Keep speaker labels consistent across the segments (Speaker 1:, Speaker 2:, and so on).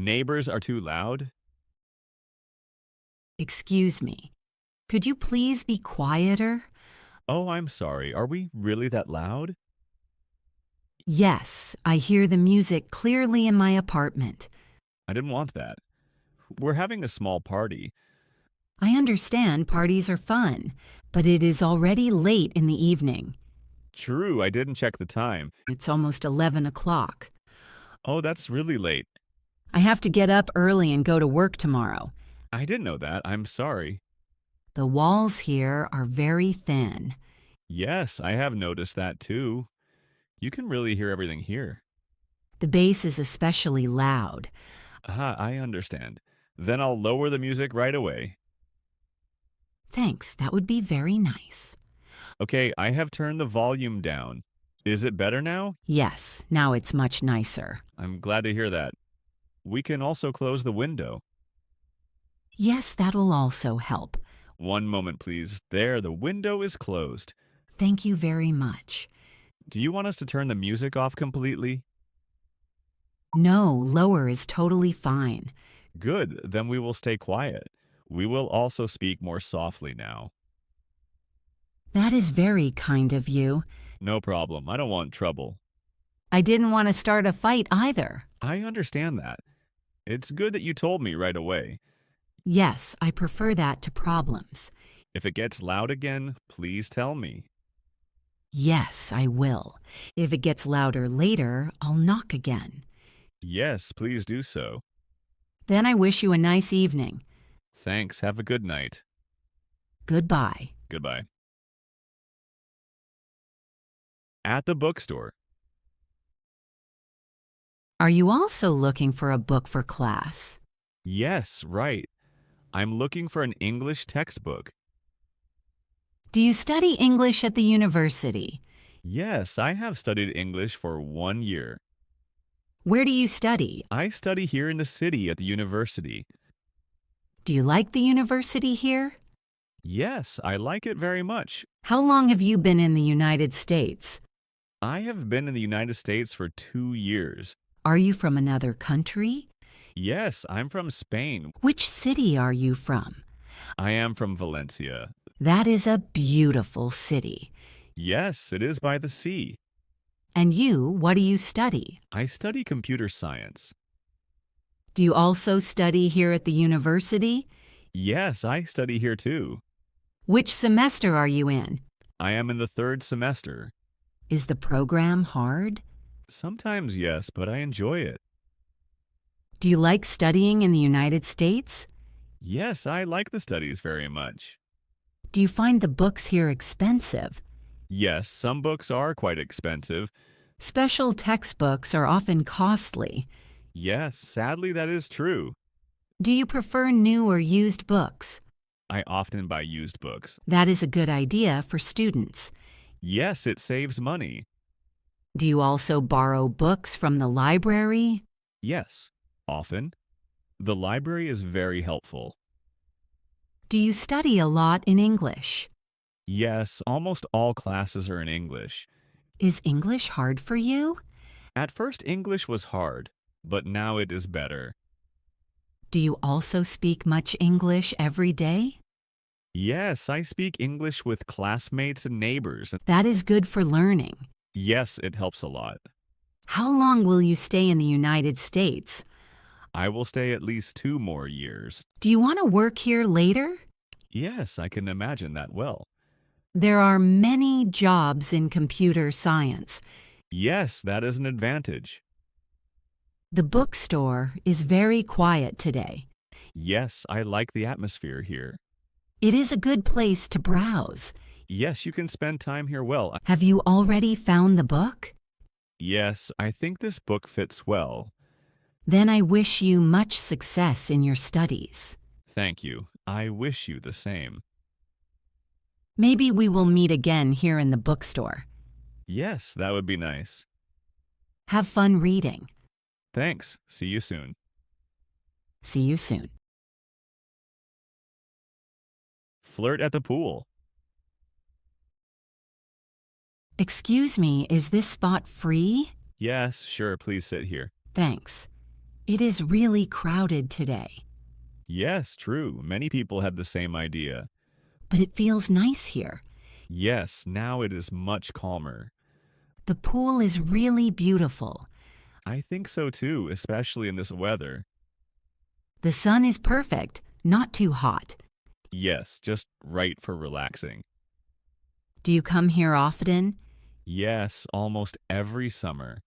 Speaker 1: Neighbors are too loud?
Speaker 2: Excuse me. Could you please be quieter?
Speaker 1: Oh, I'm sorry. Are we really that loud?
Speaker 2: Yes, I hear the music clearly in my apartment.
Speaker 1: I didn't want that. We're having a small party.
Speaker 2: I understand parties are fun, but it is already late in the evening.
Speaker 1: True, I didn't check the time.
Speaker 2: It's almost 11 o'clock.
Speaker 1: Oh, that's really late.
Speaker 2: I have to get up early and go to work tomorrow.
Speaker 1: I didn't know that. I'm sorry.
Speaker 2: The walls here are very thin.
Speaker 1: Yes, I have noticed that too. You can really hear everything here.
Speaker 2: The bass is especially loud.
Speaker 1: Ah, I understand. Then I'll lower the music right away.
Speaker 2: Thanks, that would be very nice.
Speaker 1: Okay, I have turned the volume down. Is it better now?
Speaker 2: Yes, now it's much nicer.
Speaker 1: I'm glad to hear that. We can also close the window.
Speaker 2: Yes, that will also help.
Speaker 1: One moment, please. There, the window is closed.
Speaker 2: Thank you very much.
Speaker 1: Do you want us to turn the music off completely?
Speaker 2: No, lower is totally fine.
Speaker 1: Good, then we will stay quiet. We will also speak more softly now.
Speaker 2: That is very kind of you.
Speaker 1: No problem, I don't want trouble.
Speaker 2: I didn't want to start a fight either.
Speaker 1: I understand that. It's good that you told me right away.
Speaker 2: Yes, I prefer that to problems.
Speaker 1: If it gets loud again, please tell me.
Speaker 2: Yes, I will. If it gets louder later, I'll knock again.
Speaker 1: Yes, please do so.
Speaker 2: Then I wish you a nice evening.
Speaker 1: Thanks, have a good night.
Speaker 2: Goodbye.
Speaker 1: Goodbye. At the bookstore.
Speaker 2: Are you also looking for a book for class?
Speaker 1: Yes, right. I'm looking for an English textbook.
Speaker 2: Do you study English at the university?
Speaker 1: Yes, I have studied English for 1 year.
Speaker 2: Where do you study?
Speaker 1: I study here in the city at the university.
Speaker 2: Do you like the university here?
Speaker 1: Yes, I like it very much.
Speaker 2: How long have you been in the United States?
Speaker 1: I have been in the United States for 2 years.
Speaker 2: Are you from another country?
Speaker 1: Yes, I'm from Spain.
Speaker 2: Which city are you from?
Speaker 1: I am from Valencia.
Speaker 2: That is a beautiful city.
Speaker 1: Yes, it is by the sea.
Speaker 2: And you, what do you study?
Speaker 1: I study computer science.
Speaker 2: Do you also study here at the university?
Speaker 1: Yes, I study here too.
Speaker 2: Which semester are you in?
Speaker 1: I am in the 3rd semester.
Speaker 2: Is the program hard?
Speaker 1: Sometimes yes, but I enjoy it.
Speaker 2: Do you like studying in the United States?
Speaker 1: Yes, I like the studies very much.
Speaker 2: Do you find the books here expensive?
Speaker 1: Yes, some books are quite expensive.
Speaker 2: Special textbooks are often costly.
Speaker 1: Yes, sadly that is true.
Speaker 2: Do you prefer new or used books?
Speaker 1: I often buy used books.
Speaker 2: That is a good idea for students.
Speaker 1: Yes, it saves money.
Speaker 2: Do you also borrow books from the library?
Speaker 1: Yes, often. The library is very helpful.
Speaker 2: Do you study a lot in English?
Speaker 1: Yes, almost all classes are in English.
Speaker 2: Is English hard for you?
Speaker 1: At first, English was hard, but now it is better.
Speaker 2: Do you also speak much English every day?
Speaker 1: Yes, I speak English with classmates and neighbors.
Speaker 2: That is good for learning.
Speaker 1: Yes, it helps a lot.
Speaker 2: How long will you stay in the United States?
Speaker 1: I will stay at least 2 more years.
Speaker 2: Do you want to work here later?
Speaker 1: Yes, I can imagine that well.
Speaker 2: There are many jobs in computer science.
Speaker 1: Yes, that is an advantage.
Speaker 2: The bookstore is very quiet today.
Speaker 1: Yes, I like the atmosphere here.
Speaker 2: It is a good place to browse.
Speaker 1: Yes, you can spend time here well.
Speaker 2: Have you already found the book?
Speaker 1: Yes, I think this book fits well.
Speaker 2: Then I wish you much success in your studies.
Speaker 1: Thank you. I wish you the same.
Speaker 2: Maybe we will meet again here in the bookstore.
Speaker 1: Yes, that would be nice.
Speaker 2: Have fun reading.
Speaker 1: Thanks. See you soon.
Speaker 2: See you soon.
Speaker 1: Flirt at the pool.
Speaker 2: Excuse me, is this spot free?
Speaker 1: Yes, sure, please sit here.
Speaker 2: Thanks. It is really crowded today,
Speaker 1: Yes, true. Many people had the same idea.
Speaker 2: but it feels nice here.
Speaker 1: Yes, now it is much calmer.
Speaker 2: The pool is really beautiful.
Speaker 1: I think so too, especially in this weather.
Speaker 2: The sun is perfect, not too hot.
Speaker 1: Yes, just right for relaxing.
Speaker 2: Do you come here often?
Speaker 1: Yes, almost every summer.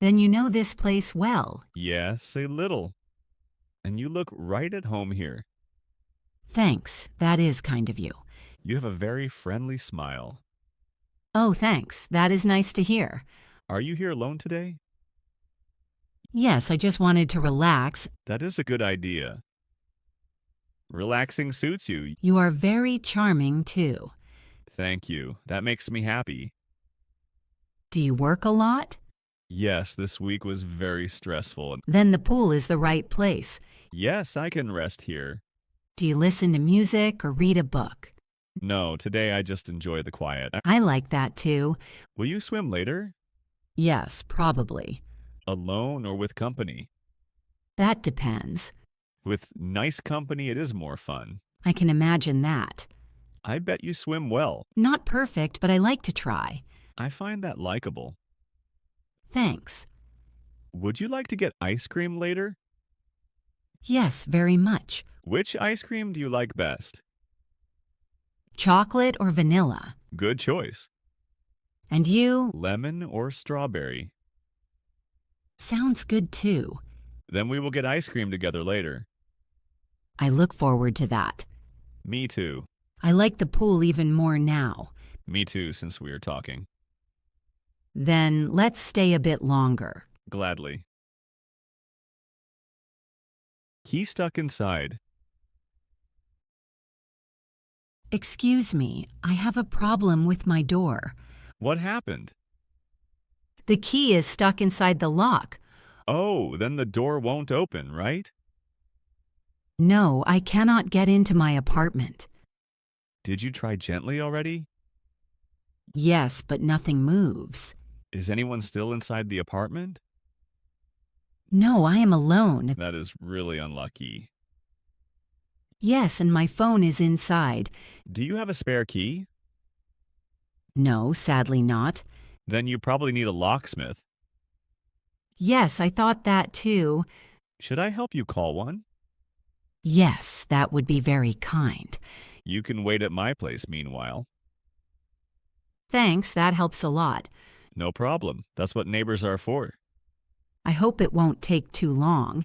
Speaker 2: Then you know this place well.
Speaker 1: Yes, a little. And you look right at home here.
Speaker 2: Thanks, that is kind of you.
Speaker 1: You have a very friendly smile.
Speaker 2: Oh, thanks, that is nice to hear.
Speaker 1: Are you here alone today?
Speaker 2: Yes, I just wanted to relax.
Speaker 1: That is a good idea. Relaxing suits you.
Speaker 2: You are very charming, too.
Speaker 1: Thank you. That makes me happy.
Speaker 2: Do you work a lot?
Speaker 1: Yes, this week was very stressful.
Speaker 2: Then the pool is the right place.
Speaker 1: Yes, I can rest here.
Speaker 2: Do you listen to music or read a book?
Speaker 1: No, today I just enjoy the quiet.
Speaker 2: I like that too.
Speaker 1: Will you swim later?
Speaker 2: Yes, probably.
Speaker 1: Alone or with company?
Speaker 2: That depends.
Speaker 1: With nice company, it is more fun.
Speaker 2: I can imagine that.
Speaker 1: I bet you swim well.
Speaker 2: Not perfect, but I like to try.
Speaker 1: I find that likable.
Speaker 2: Thanks.
Speaker 1: Would you like to get ice cream later?
Speaker 2: Yes, very much.
Speaker 1: Which ice cream do you like best?
Speaker 2: Chocolate or vanilla?
Speaker 1: Good choice.
Speaker 2: And you?
Speaker 1: Lemon or strawberry?
Speaker 2: Sounds good too.
Speaker 1: Then we will get ice cream together later.
Speaker 2: I look forward to that.
Speaker 1: Me too.
Speaker 2: I like the pool even more now.
Speaker 1: Me too, since we are talking.
Speaker 2: Then let's stay a bit longer.
Speaker 1: Gladly. He stuck inside.
Speaker 2: Excuse me, I have a problem with my door.
Speaker 1: What happened?
Speaker 2: The key is stuck inside the lock.
Speaker 1: Oh, then the door won't open, right?
Speaker 2: No, I cannot get into my apartment.
Speaker 1: Did you try gently already?
Speaker 2: Yes, but nothing moves.
Speaker 1: Is anyone still inside the apartment?
Speaker 2: No, I am alone.
Speaker 1: That is really unlucky.
Speaker 2: Yes, and my phone is inside.
Speaker 1: Do you have a spare key?
Speaker 2: No, sadly not.
Speaker 1: Then you probably need a locksmith.
Speaker 2: Yes, I thought that too.
Speaker 1: Should I help you call one?
Speaker 2: Yes, that would be very kind.
Speaker 1: You can wait at my place meanwhile.
Speaker 2: Thanks, that helps a lot.
Speaker 1: No problem. That's what neighbors are for.
Speaker 2: I hope it won't take too long.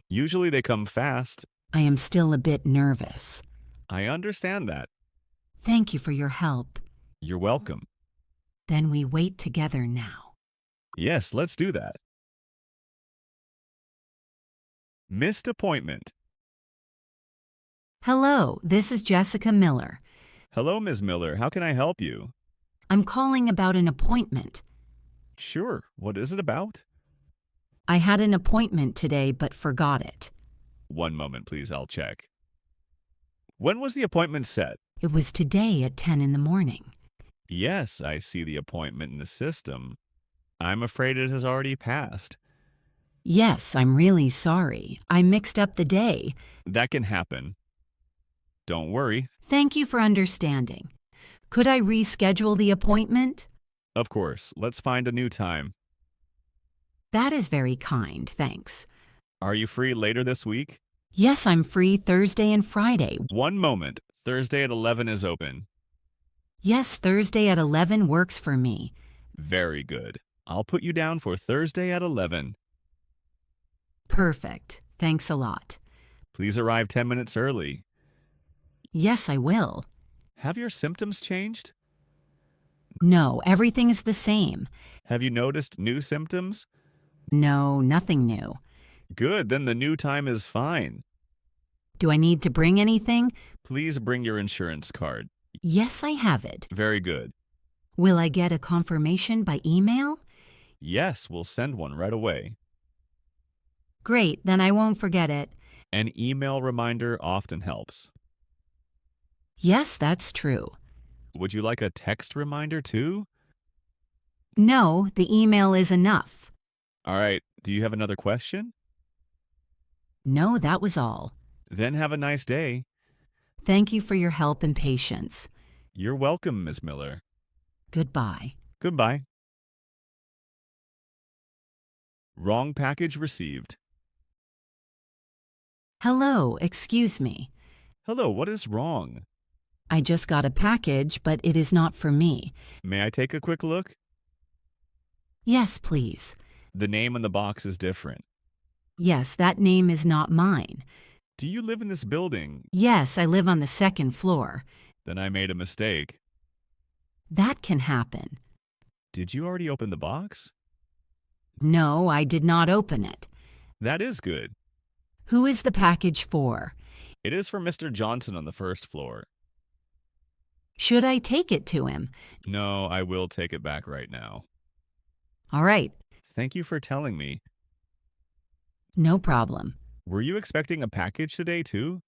Speaker 1: Usually they come fast.
Speaker 2: I am still a bit nervous.
Speaker 1: I understand that.
Speaker 2: Thank you for your help.
Speaker 1: You're welcome.
Speaker 2: Then we wait together now.
Speaker 1: Yes, let's do that. Missed appointment.
Speaker 2: Hello, this is Jessica Miller.
Speaker 1: Hello, Ms. Miller. How can I help you?
Speaker 2: I'm calling about an appointment.
Speaker 1: Sure. What is it about?
Speaker 2: I had an appointment today but forgot it.
Speaker 1: One moment, please. I'll check. When was the appointment set?
Speaker 2: It was today at 10 in the morning.
Speaker 1: Yes, I see the appointment in the system. I'm afraid it has already passed.
Speaker 2: Yes, I'm really sorry. I mixed up the day.
Speaker 1: That can happen. Don't worry.
Speaker 2: Thank you for understanding. Could I reschedule the appointment?
Speaker 1: Of course. Let's find a new time.
Speaker 2: That is very kind, thanks.
Speaker 1: Are you free later this week?
Speaker 2: Yes, I'm free Thursday and Friday.
Speaker 1: One moment. Thursday at 11 is open.
Speaker 2: Yes, Thursday at 11 works for me.
Speaker 1: Very good. I'll put you down for Thursday at 11.
Speaker 2: Perfect. Thanks a lot.
Speaker 1: Please arrive 10 minutes early.
Speaker 2: Yes, I will.
Speaker 1: Have your symptoms changed?
Speaker 2: No, everything is the same.
Speaker 1: Have you noticed new symptoms?
Speaker 2: No, nothing new.
Speaker 1: Good, then the new time is fine.
Speaker 2: Do I need to bring anything?
Speaker 1: Please bring your insurance card.
Speaker 2: Yes, I have it.
Speaker 1: Very good.
Speaker 2: Will I get a confirmation by email?
Speaker 1: Yes, we'll send one right away.
Speaker 2: Great, then I won't forget it.
Speaker 1: An email reminder often helps.
Speaker 2: Yes, that's true.
Speaker 1: Would you like a text reminder too?
Speaker 2: No, the email is enough.
Speaker 1: All right, do you have another question?
Speaker 2: No, that was all.
Speaker 1: Then have a nice day.
Speaker 2: Thank you for your help and patience.
Speaker 1: You're welcome, Miss Miller.
Speaker 2: Goodbye.
Speaker 1: Goodbye. Wrong package received.
Speaker 2: Hello, excuse me.
Speaker 1: Hello, what is wrong?
Speaker 2: I just got a package, but it is not for me.
Speaker 1: May I take a quick look?
Speaker 2: Yes, please.
Speaker 1: The name on the box is different.
Speaker 2: Yes, that name is not mine.
Speaker 1: Do you live in this building?
Speaker 2: Yes, I live on the second floor.
Speaker 1: Then I made a mistake.
Speaker 2: That can happen.
Speaker 1: Did you already open the box?
Speaker 2: No, I did not open it.
Speaker 1: That is good.
Speaker 2: Who is the package for?
Speaker 1: It is for Mr. Johnson on the first floor.
Speaker 2: Should I take it to him?
Speaker 1: No, I will take it back right now.
Speaker 2: All right,
Speaker 1: Thank you for telling me.
Speaker 2: no problem.
Speaker 1: Were you expecting a package today, too?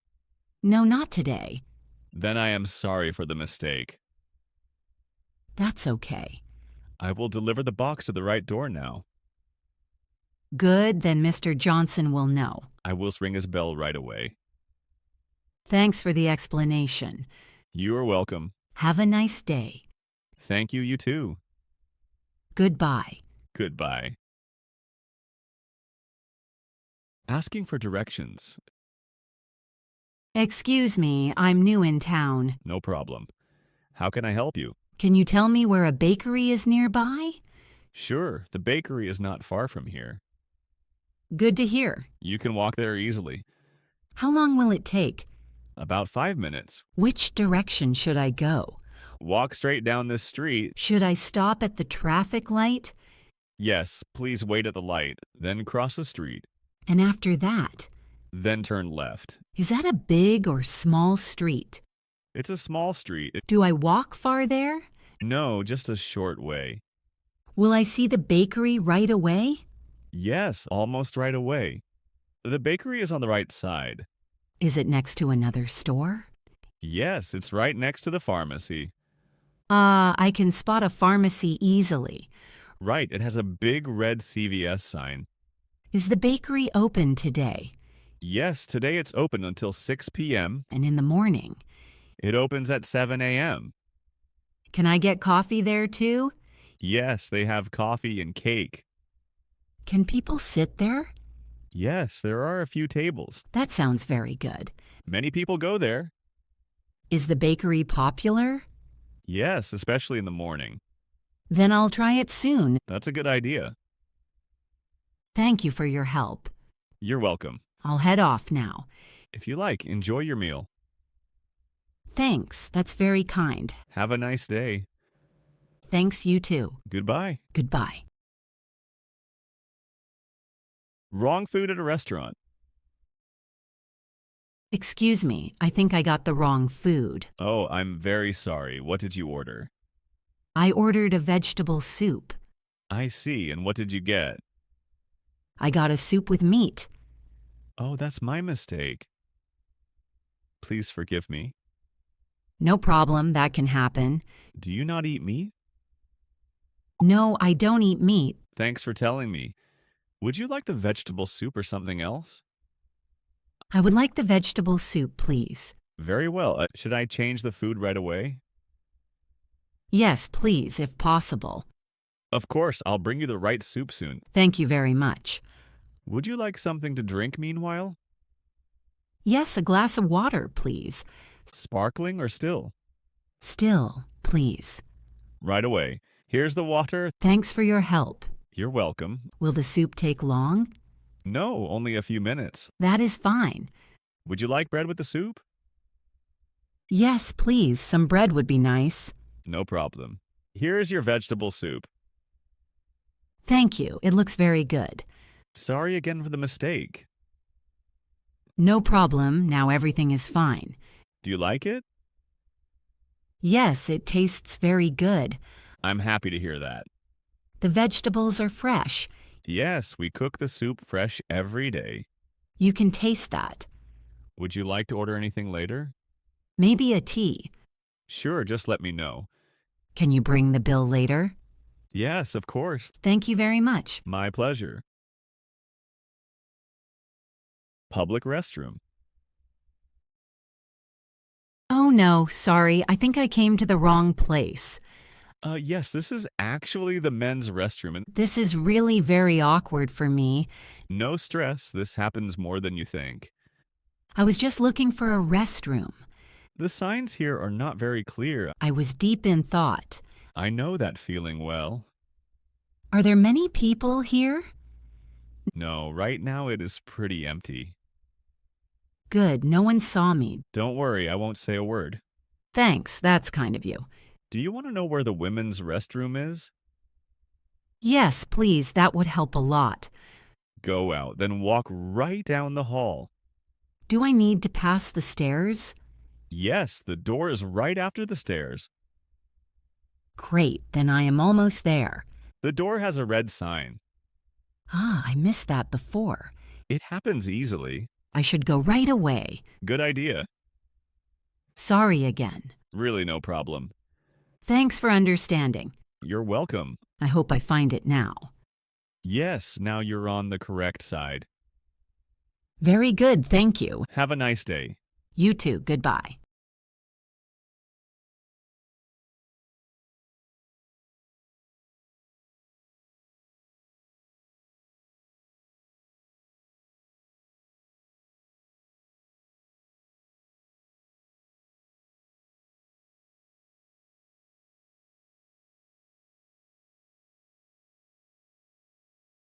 Speaker 2: No, not today.
Speaker 1: Then I am sorry for the mistake.
Speaker 2: That's okay.
Speaker 1: I will deliver the box to the right door now.
Speaker 2: Good, then Mr. Johnson will know.
Speaker 1: I will ring his bell right away.
Speaker 2: Thanks for the explanation.
Speaker 1: You are welcome.
Speaker 2: Have a nice day.
Speaker 1: Thank you, you too.
Speaker 2: Goodbye.
Speaker 1: Goodbye. Asking for directions.
Speaker 2: Excuse me, I'm new in town.
Speaker 1: No problem. How can I help you?
Speaker 2: Can you tell me where a bakery is nearby?
Speaker 1: Sure, the bakery is not far from here.
Speaker 2: Good to hear.
Speaker 1: You can walk there easily.
Speaker 2: How long will it take?
Speaker 1: About 5 minutes.
Speaker 2: Which direction should I go?
Speaker 1: Walk straight down this street.
Speaker 2: Should I stop at the traffic light?
Speaker 1: Yes, please wait at the light, then cross the street,
Speaker 2: And after that?
Speaker 1: then turn left.
Speaker 2: Is that a big or small street?
Speaker 1: It's a small street.
Speaker 2: Do I walk far there?
Speaker 1: No, just a short way.
Speaker 2: Will I see the bakery right away?
Speaker 1: Yes, almost right away. The bakery is on the right side.
Speaker 2: Is it next to another store?
Speaker 1: Yes, it's right next to the pharmacy.
Speaker 2: I can spot a pharmacy easily.
Speaker 1: Right, it has a big red CVS sign.
Speaker 2: Is the bakery open today?
Speaker 1: Yes, today it's open until 6 p.m.
Speaker 2: And in the morning?
Speaker 1: It opens at 7 a.m.
Speaker 2: Can I get coffee there too?
Speaker 1: Yes, they have coffee and cake.
Speaker 2: Can people sit there?
Speaker 1: Yes, there are a few tables.
Speaker 2: That sounds very good.
Speaker 1: Many people go there.
Speaker 2: Is the bakery popular?
Speaker 1: Yes, especially in the morning.
Speaker 2: Then I'll try it soon.
Speaker 1: That's a good idea.
Speaker 2: Thank you for your help.
Speaker 1: You're welcome.
Speaker 2: I'll head off now.
Speaker 1: If you like, enjoy your meal.
Speaker 2: Thanks, that's very kind.
Speaker 1: Have a nice day.
Speaker 2: Thanks, you too.
Speaker 1: Goodbye.
Speaker 2: Goodbye.
Speaker 1: Wrong food at a restaurant.
Speaker 2: Excuse me, I think I got the wrong food.
Speaker 1: Oh, I'm very sorry. What did you order?
Speaker 2: I ordered a vegetable soup.
Speaker 1: I see. And what did you get?
Speaker 2: I got a soup with meat.
Speaker 1: Oh, that's my mistake. Please forgive me.
Speaker 2: No problem, that can happen.
Speaker 1: Do you not eat meat?
Speaker 2: No, I don't eat meat.
Speaker 1: Thanks for telling me. Would you like the vegetable soup or something else?
Speaker 2: I would like the vegetable soup, please.
Speaker 1: Very well. Should I change the food right away?
Speaker 2: Yes, please, if possible.
Speaker 1: Of course, I'll bring you the right soup soon.
Speaker 2: Thank you very much.
Speaker 1: Would you like something to drink meanwhile?
Speaker 2: Yes, a glass of water, please.
Speaker 1: Sparkling or still?
Speaker 2: Still, please.
Speaker 1: Right away. Here's the water.
Speaker 2: Thanks for your help.
Speaker 1: You're welcome.
Speaker 2: Will the soup take long?
Speaker 1: No, only a few minutes.
Speaker 2: That is fine.
Speaker 1: Would you like bread with the soup?
Speaker 2: Yes, please, some bread would be nice.
Speaker 1: No problem. Here is your vegetable soup.
Speaker 2: Thank you, it looks very good.
Speaker 1: Sorry again for the mistake.
Speaker 2: No problem, now everything is fine.
Speaker 1: Do you like it?
Speaker 2: Yes, it tastes very good.
Speaker 1: I'm happy to hear that.
Speaker 2: The vegetables are fresh.
Speaker 1: Yes, we cook the soup fresh every day.
Speaker 2: You can taste that.
Speaker 1: Would you like to order anything later?
Speaker 2: Maybe a tea.
Speaker 1: Sure, just let me know.
Speaker 2: Can you bring the bill later?
Speaker 1: Yes, of course.
Speaker 2: Thank you very much.
Speaker 1: My pleasure. Public restroom.
Speaker 2: Oh no, sorry, I think I came to the wrong place.
Speaker 1: Yes, this is actually the men's restroom. And
Speaker 2: This is really very awkward for me.
Speaker 1: no stress, this happens more than you think.
Speaker 2: I was just looking for a restroom.
Speaker 1: The signs here are not very clear.
Speaker 2: I was deep in thought.
Speaker 1: I know that feeling well.
Speaker 2: Are there many people here?
Speaker 1: No, right now it is pretty empty.
Speaker 2: Good, no one saw me.
Speaker 1: Don't worry, I won't say a word.
Speaker 2: Thanks, that's kind of you.
Speaker 1: Do you want to know where the women's restroom is?
Speaker 2: Yes, please, that would help a lot.
Speaker 1: Go out, then walk right down the hall.
Speaker 2: Do I need to pass the stairs?
Speaker 1: Yes, the door is right after the stairs.
Speaker 2: Great, then I am almost there.
Speaker 1: The door has a red sign.
Speaker 2: Ah, I missed that before.
Speaker 1: It happens easily.
Speaker 2: I should go right away.
Speaker 1: Good idea.
Speaker 2: Sorry again.
Speaker 1: Really no problem.
Speaker 2: Thanks for understanding.
Speaker 1: You're welcome.
Speaker 2: I hope I find it now.
Speaker 1: Yes, now you're on the correct side.
Speaker 2: Very good, thank you.
Speaker 1: Have a nice day.
Speaker 2: You too, goodbye.